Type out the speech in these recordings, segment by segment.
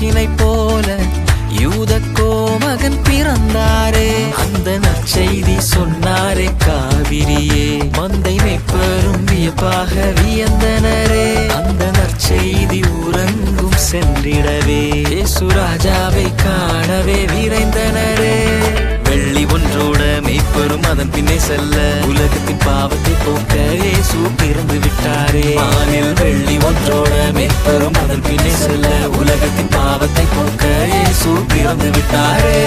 வாக்கினை போல யூதக்கோ மகன் பிறந்தாரே. அந்த நற்செய்தி சொன்னாரே காவிரியே, மந்தை மேய்ப்பரும் வியப்பாக வியந்தனரே. அந்த நற்செய்தி ஊரெங்கும் சென்றிடவே இயேசு ராஜாவை காணவே விரைந்தனரே. வெள்ளி ஒன்றோட மேய்ப்பரும் அதன் பின்னே செல்ல, உலகத்தின் பாவத்தை போக்க இயேசு பிறந்து விட்டாரே. வானில் வெள்ளி ஒன்றோட மேய்ப்பரும் அதன் பின்னே செல்ல, உலகத்தின் பாவத்தை போக்க இயேசு பிறந்து விட்டாரே.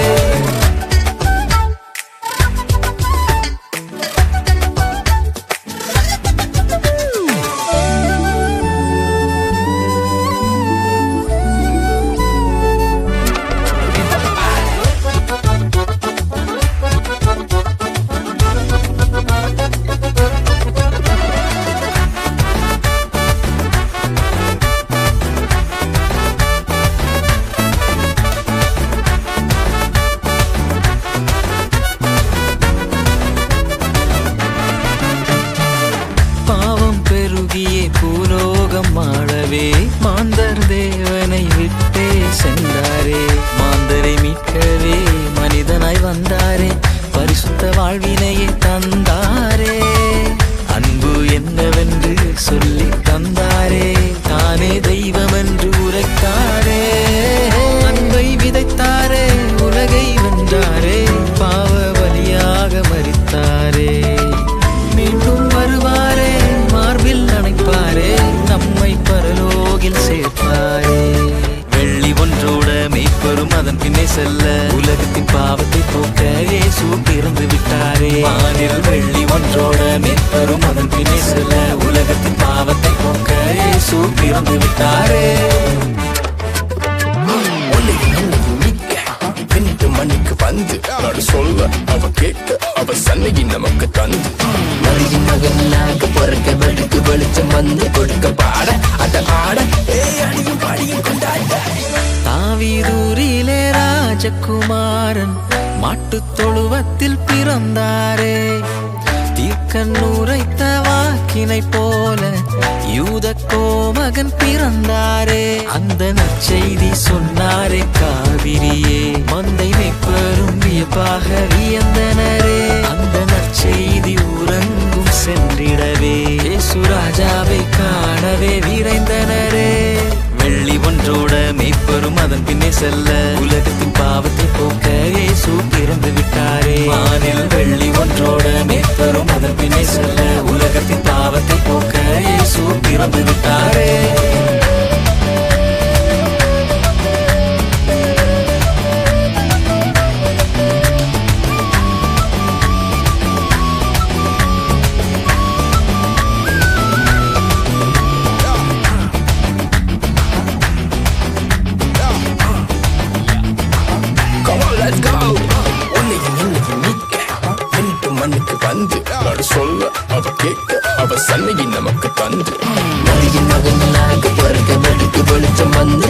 பூலோகம் ஆளவே மாந்தர் தேவனை விட்டே சென்றாரே. மாந்தரை மீட்கவே மனிதனாய் வந்தாரே, பரிசுத்த வாழ்வினையே தந்தாரே. அன்பு என்னவென்று சொல்லி தந்தாரே, தானே தெய்வம் என்று உரைத்தாரே. அன்பை விதைத்தாரே, உலகை வென்றாரே, பாவ பலியாக மரித்தாரே. மீண்டும் வருவாரே, மார்பில் அணைப்பாரே, நம்மை பரலோகில் சேர்ப்பாரே. வெள்ளி ஒன்றோட மேய்ப்பரும் அதன் பின்னே செல்ல, உலகத்தின் பாவத்தை போக்க இயேசு பிறந்து விட்டாரே. வானில் வெள்ளி ஒன்றோட மேய்ப்பரும் அதன் பின்னே செல்ல, உலகத்தின் பாவத்தை போக்க இயேசு பிறந்து விட்டாரே. மண்ணுக்கு வந்து நாடு சொல்ல, அவ கேட்க அவ சன்னகி நமக்கு தந்து, நதியின் மகனாக பிறக்க வெளுக்கு வெளிச்சம் வந்து கொடுக்க பாட அத ஆட அடியும் பாடியும் கொண்டாட. தாவீதூரிலே ராஜகுமாரன் மாட்டுத் தொழுவத்தில் பிறந்தாரே. தீர்க்கன் உரைத்த வாக்கினை போல யூதக்கோ மகன் பிறந்தாரே. அந்த நற்செய்தி சொன்னாரே காவிரியே, மந்தை மேய்ப்பரும் வியப்பாக வியந்தனரே. அந்த நற்செய்தி ஊரெங்கும் சென்றிடவே இயேசு ராஜாவை காணவே விரைந்தனரே. வெள்ளி ஒன்றோட மேய்ப்பரும் அதன் பின்னே செல்ல, உலகத்தின் பாவத்தை போக்க இயேசு பிறந்து விட்டாரே. வானில் வெள்ளி ஒன்றோட மேய்ப்பரும் அதன் பின்னே செல்ல, உலகத்தின் பாவத்தை போக்க இயேசு பிறந்து விட்டாரே. மண்ணுக்கு வந்து நாடு சொல்ல, அவ கேட்க அவ சன்னகி நமக்கு தந்து, நதியின் மகனாக பிறக்க வெளுக்கு வெளிச்சம் வந்து